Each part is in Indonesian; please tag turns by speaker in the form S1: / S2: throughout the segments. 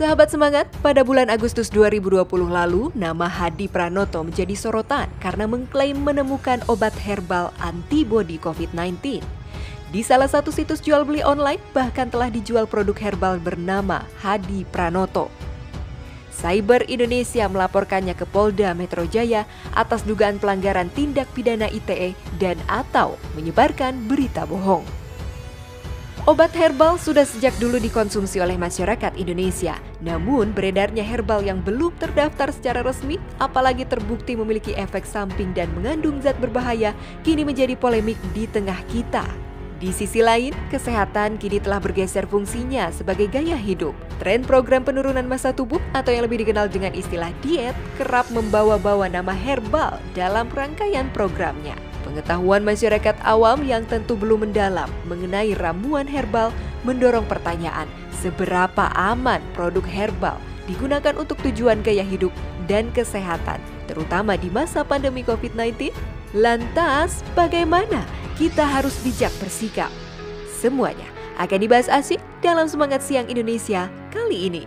S1: Sahabat semangat, pada bulan Agustus 2020 lalu, nama Hadi Pranoto menjadi sorotan karena mengklaim menemukan obat herbal antibodi COVID-19. Di salah satu situs jual beli online, bahkan telah dijual produk herbal bernama Hadi Pranoto. Cyber Indonesia melaporkannya ke Polda Metro Jaya atas dugaan pelanggaran tindak pidana ITE dan atau menyebarkan berita bohong. Obat herbal sudah sejak dulu dikonsumsi oleh masyarakat Indonesia. Namun beredarnya herbal yang belum terdaftar secara resmi, apalagi terbukti memiliki efek samping dan mengandung zat berbahaya, kini menjadi polemik di tengah kita. Di sisi lain, kesehatan kini telah bergeser fungsinya sebagai gaya hidup. Tren program penurunan massa tubuh atau yang lebih dikenal dengan istilah diet kerap membawa-bawa nama herbal dalam rangkaian programnya. Pengetahuan masyarakat awam yang tentu belum mendalam mengenai ramuan herbal mendorong pertanyaan seberapa aman produk herbal digunakan untuk tujuan gaya hidup dan kesehatan, terutama di masa pandemi COVID-19. Lantas, bagaimana kita harus bijak bersikap? Semuanya akan dibahas asik dalam Semangat Siang Indonesia kali ini.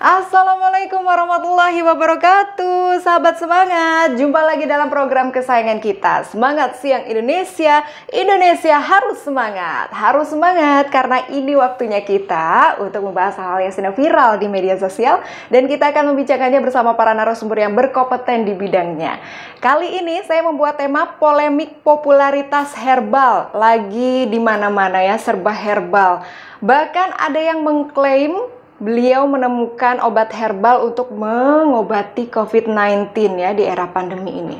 S1: Assalamualaikum warahmatullahi wabarakatuh. Sahabat semangat, jumpa lagi dalam program kesayangan kita, Semangat Siang Indonesia. Indonesia harus semangat. Harus semangat karena ini waktunya kita untuk membahas hal-hal yang sedang viral di media sosial, dan kita akan membicarakannya bersama para narasumber yang berkompeten di bidangnya. Kali ini saya membuat tema polemik popularitas herbal. Lagi di mana-mana ya, serba herbal. Bahkan ada yang mengklaim beliau menemukan obat herbal untuk mengobati COVID-19 ya di era pandemi ini.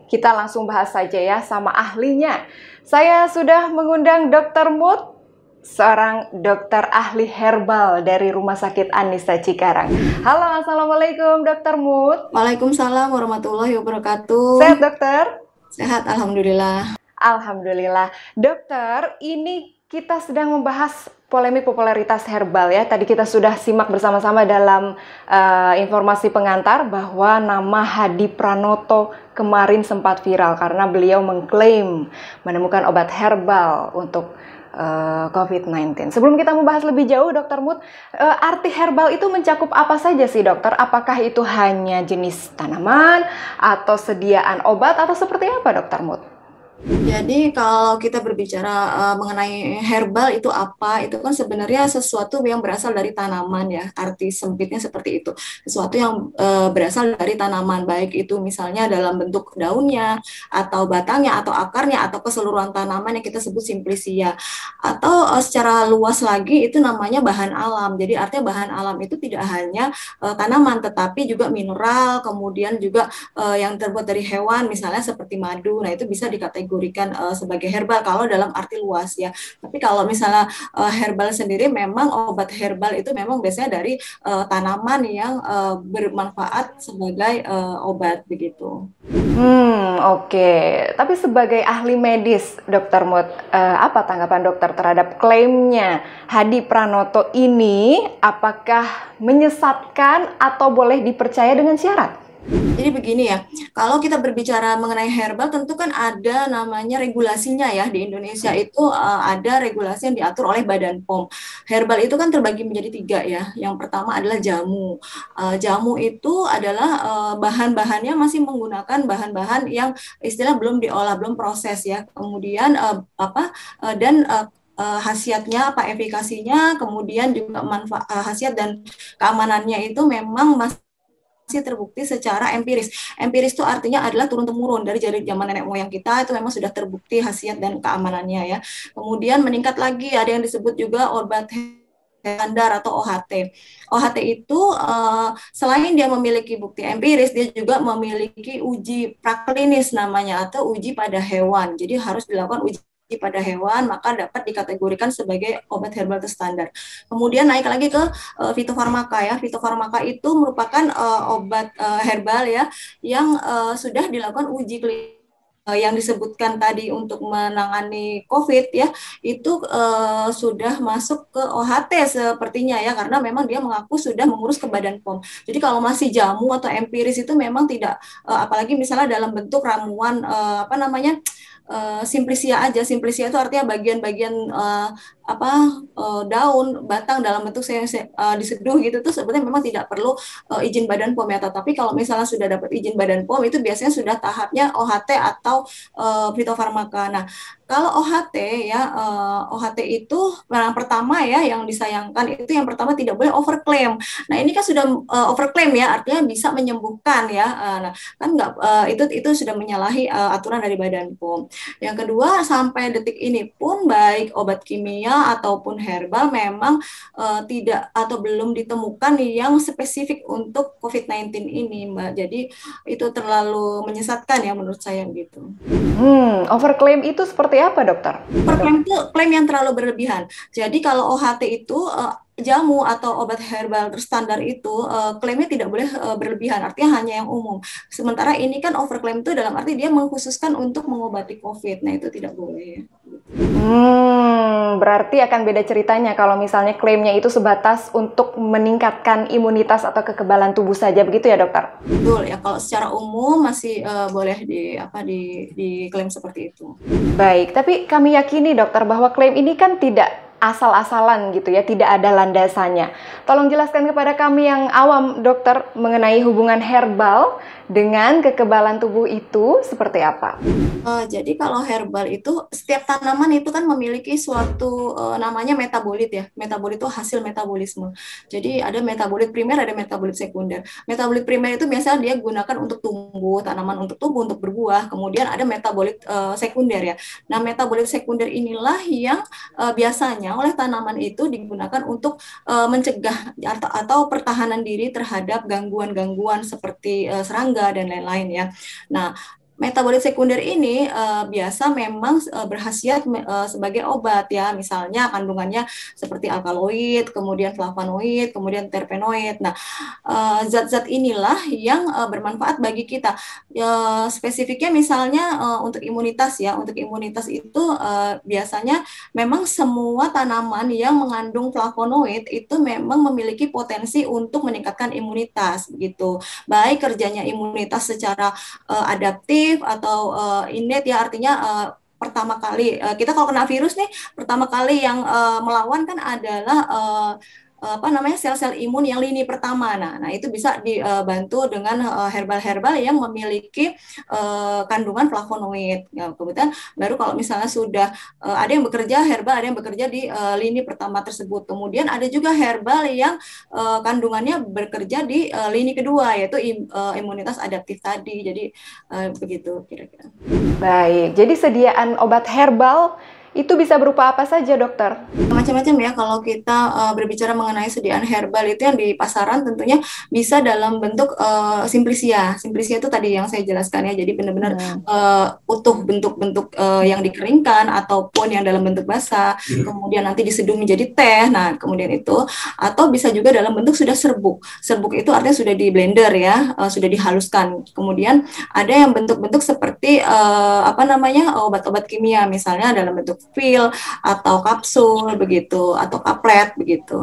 S1: Kita langsung bahas saja ya sama ahlinya. Saya sudah mengundang Dr. Mut, seorang dokter ahli herbal dari Rumah Sakit Anissa Cikarang. Halo, assalamualaikum Dr. Mut.
S2: Waalaikumsalam warahmatullahi wabarakatuh.
S1: Sehat dokter?
S2: Sehat, alhamdulillah.
S1: Alhamdulillah. Dokter, ini kita sedang membahas polemik popularitas herbal ya. Tadi kita sudah simak bersama-sama dalam informasi pengantar bahwa nama Hadi Pranoto kemarin sempat viral karena beliau mengklaim menemukan obat herbal untuk COVID-19. Sebelum kita membahas lebih jauh, Dr. Mut, arti herbal itu mencakup apa saja sih dokter? Apakah itu hanya jenis tanaman atau sediaan obat atau seperti apa Dr. Mut?
S2: Jadi kalau kita berbicara mengenai herbal itu apa, itu kan sebenarnya sesuatu yang berasal dari tanaman ya, arti sempitnya seperti itu. Sesuatu yang berasal dari tanaman, baik itu misalnya dalam bentuk daunnya, atau batangnya, atau akarnya, atau keseluruhan tanaman yang kita sebut simplicia. Atau secara luas lagi itu namanya bahan alam. Jadi artinya bahan alam itu tidak hanya tanaman, tetapi juga mineral, kemudian juga yang terbuat dari hewan, misalnya seperti madu. Nah itu bisa dikategorikan sebagai herbal kalau dalam arti luas ya. Tapi kalau misalnya herbal sendiri, memang obat herbal itu memang biasanya dari tanaman yang bermanfaat sebagai obat begitu.
S1: Oke. Tapi sebagai ahli medis, Dr. Mut, apa tanggapan dokter terhadap klaimnya Hadi Pranoto ini? Apakah menyesatkan atau boleh dipercaya dengan syarat?
S2: Jadi begini ya, kalau kita berbicara mengenai herbal, tentu kan ada namanya regulasinya ya. Di Indonesia itu ada regulasi yang diatur oleh Badan POM. Herbal itu kan terbagi menjadi 3 ya. Yang pertama adalah jamu. Jamu itu adalah bahan-bahannya masih menggunakan bahan-bahan yang istilah belum diolah, belum proses ya. Kemudian khasiatnya apa, efikasinya, kemudian juga khasiat dan keamanannya itu memang masih terbukti secara empiris. Empiris itu artinya adalah turun-temurun dari zaman nenek moyang kita, itu memang sudah terbukti khasiat dan keamanannya ya. Kemudian meningkat lagi, ada yang disebut juga obat standar atau OHT. OHT itu selain dia memiliki bukti empiris, dia juga memiliki uji praklinis namanya, atau uji pada hewan. Jadi harus dilakukan uji pada hewan, maka dapat dikategorikan sebagai obat herbal terstandar. Kemudian naik lagi ke fitofarmaka ya. Fitofarmaka itu merupakan obat herbal ya yang sudah dilakukan uji klinis yang disebutkan tadi untuk menangani COVID ya, itu sudah masuk ke OHT sepertinya ya, karena memang dia mengaku sudah mengurus ke Badan POM. Jadi kalau masih jamu atau empiris itu memang tidak, apalagi misalnya dalam bentuk ramuan Simplicia aja. Simplicia itu artinya bagian-bagian apa daun, batang dalam bentuk diseduh gitu tuh sebenarnya memang tidak perlu izin Badan POM ya. Tetapi kalau misalnya sudah dapat izin Badan POM itu biasanya sudah tahapnya OHT atau fitofarmaka. Nah, kalau OHT ya, OHT itu yang pertama ya yang disayangkan itu yang pertama tidak boleh overclaim. Nah, ini kan sudah overclaim ya, artinya bisa menyembuhkan ya. Nah, kan nggak itu sudah menyalahi aturan dari Badan POM. Yang kedua, sampai detik ini pun baik obat kimia ataupun herbal memang tidak atau belum ditemukan yang spesifik untuk COVID-19 ini, Mbak. Jadi itu terlalu menyesatkan ya menurut saya gitu.
S1: Overclaim itu seperti apa, dokter?
S2: Overclaim itu klaim yang terlalu berlebihan. Jadi kalau OHT itu jamu atau obat herbal terstandar itu klaimnya tidak boleh berlebihan, artinya hanya yang umum. Sementara ini kan overclaim itu dalam arti dia mengkhususkan untuk mengobati COVID. Nah, itu tidak boleh.
S1: Berarti akan beda ceritanya kalau misalnya klaimnya itu sebatas untuk meningkatkan imunitas atau kekebalan tubuh saja, begitu ya, dokter?
S2: Betul ya, kalau secara umum masih boleh diklaim seperti itu.
S1: Baik, tapi kami yakini, dokter, bahwa klaim ini kan tidak asal-asalan gitu ya, tidak ada landasannya. Tolong jelaskan kepada kami yang awam, dokter, mengenai hubungan herbal dengan kekebalan tubuh itu seperti apa?
S2: Jadi kalau herbal itu setiap tanaman itu kan memiliki suatu namanya metabolit ya. Metabolit itu hasil metabolisme. Jadi ada metabolit primer, ada metabolit sekunder. Metabolit primer itu biasanya dia gunakan untuk tumbuh, tanaman untuk tumbuh, untuk berbuah. Kemudian ada metabolit sekunder ya. Nah, metabolit sekunder inilah yang biasanya oleh tanaman itu digunakan untuk mencegah atau pertahanan diri terhadap gangguan-gangguan seperti serangga dan lain-lain ya. Nah, metabolit sekunder ini biasa memang berkhasiat sebagai obat ya, misalnya kandungannya seperti alkaloid, kemudian flavonoid, kemudian terpenoid. Nah, zat-zat inilah yang bermanfaat bagi kita. Spesifiknya misalnya untuk imunitas ya, untuk imunitas itu biasanya memang semua tanaman yang mengandung flavonoid itu memang memiliki potensi untuk meningkatkan imunitas gitu. Baik kerjanya imunitas secara adaptif atau innate ya, artinya pertama kali kita kalau kena virus nih, pertama kali yang melawan kan adalah sel-sel imun yang lini pertama. Nah itu bisa dibantu dengan herbal-herbal yang memiliki kandungan flavonoid. Ya, kemudian baru kalau misalnya sudah ada yang bekerja herbal, ada yang bekerja di lini pertama tersebut. Kemudian ada juga herbal yang kandungannya bekerja di lini kedua, yaitu imunitas adaptif tadi. Jadi begitu kira-kira.
S1: Baik, jadi sediaan obat herbal itu bisa berupa apa saja, dokter?
S2: Macam-macam ya, kalau kita berbicara mengenai sediaan herbal itu yang di pasaran tentunya bisa dalam bentuk simplicia. Simplicia itu tadi yang saya jelaskan ya, jadi benar-benar utuh bentuk-bentuk yang dikeringkan ataupun yang dalam bentuk basah, kemudian nanti diseduh menjadi teh. Nah, kemudian itu, atau bisa juga dalam bentuk sudah serbuk. Serbuk itu artinya sudah di blender ya, sudah dihaluskan. Kemudian ada yang bentuk-bentuk seperti obat-obat kimia, misalnya dalam bentuk pil atau kapsul begitu, atau kaplet begitu.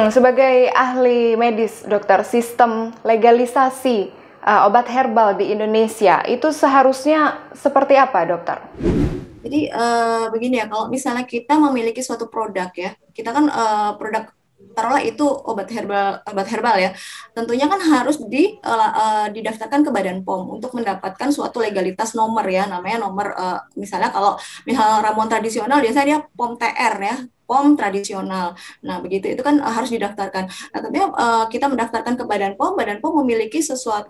S1: Sebagai ahli medis, dokter, sistem legalisasi obat herbal di Indonesia itu seharusnya seperti apa, dokter?
S2: Jadi begini ya, kalau misalnya kita memiliki suatu produk ya, kita kan produk taruhlah itu obat herbal ya, tentunya kan harus didaftarkan ke Badan POM untuk mendapatkan suatu legalitas nomor ya, namanya nomor misalnya kalau ramuan tradisional biasanya dia POM TR ya, POM tradisional. Nah, begitu itu kan harus didaftarkan. Nah, tentunya kita mendaftarkan ke Badan POM memiliki sesuatu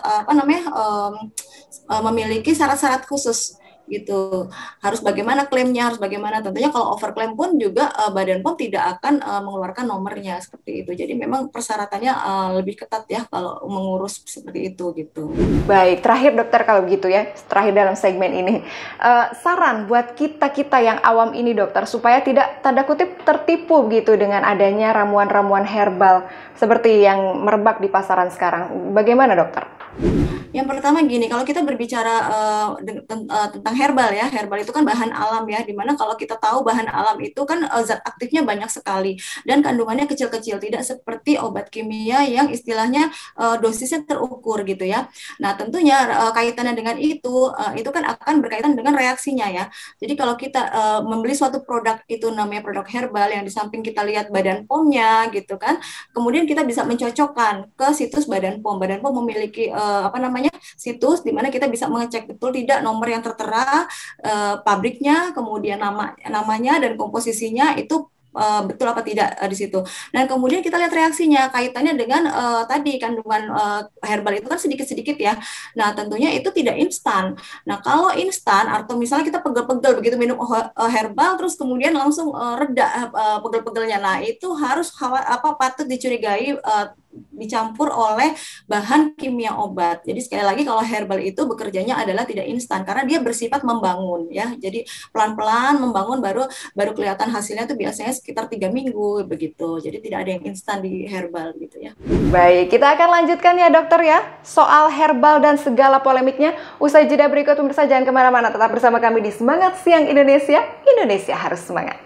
S2: memiliki syarat-syarat khusus gitu, harus bagaimana klaimnya, harus bagaimana. Tentunya kalau overclaim pun juga Badan POM tidak akan mengeluarkan nomornya seperti itu. Jadi memang persyaratannya lebih ketat ya kalau mengurus seperti itu gitu.
S1: Baik, terakhir dokter kalau begitu ya, terakhir dalam segmen ini, saran buat kita yang awam ini, dokter, supaya tidak tanda kutip tertipu gitu dengan adanya ramuan-ramuan herbal seperti yang merebak di pasaran sekarang. Bagaimana, dokter?
S2: Yang pertama gini, kalau kita berbicara tentang herbal ya, herbal itu kan bahan alam ya, dimana kalau kita tahu bahan alam itu kan zat aktifnya banyak sekali dan kandungannya kecil-kecil, tidak seperti obat kimia yang istilahnya dosisnya terukur gitu ya. Nah tentunya kaitannya dengan itu kan akan berkaitan dengan reaksinya ya. Jadi kalau kita membeli suatu produk itu namanya produk herbal yang di samping kita lihat Badan POM-nya gitu kan, kemudian kita bisa mencocokkan ke situs Badan POM. Badan POM memiliki situs di mana kita bisa mengecek betul tidak nomor yang tertera, pabriknya, kemudian namanya dan komposisinya itu betul apa tidak di situ. Dan kemudian kita lihat reaksinya kaitannya dengan tadi kandungan herbal itu kan sedikit-sedikit ya. Nah, tentunya itu tidak instan. Nah, kalau instan atau misalnya kita pegel-pegel begitu minum herbal terus kemudian langsung reda pegel-pegelnya. Nah, itu harus patut dicurigai dicampur oleh bahan kimia obat. Jadi sekali lagi kalau herbal itu bekerjanya adalah tidak instan karena dia bersifat membangun ya. Jadi pelan-pelan membangun baru kelihatan hasilnya tuh biasanya sekitar 3 minggu begitu. Jadi tidak ada yang instan di herbal gitu ya.
S1: Baik, kita akan lanjutkan ya dokter ya soal herbal dan segala polemiknya. Usai jeda berikut pemirsa jangan kemana-mana, tetap bersama kami di Semangat Siang Indonesia. Indonesia harus semangat.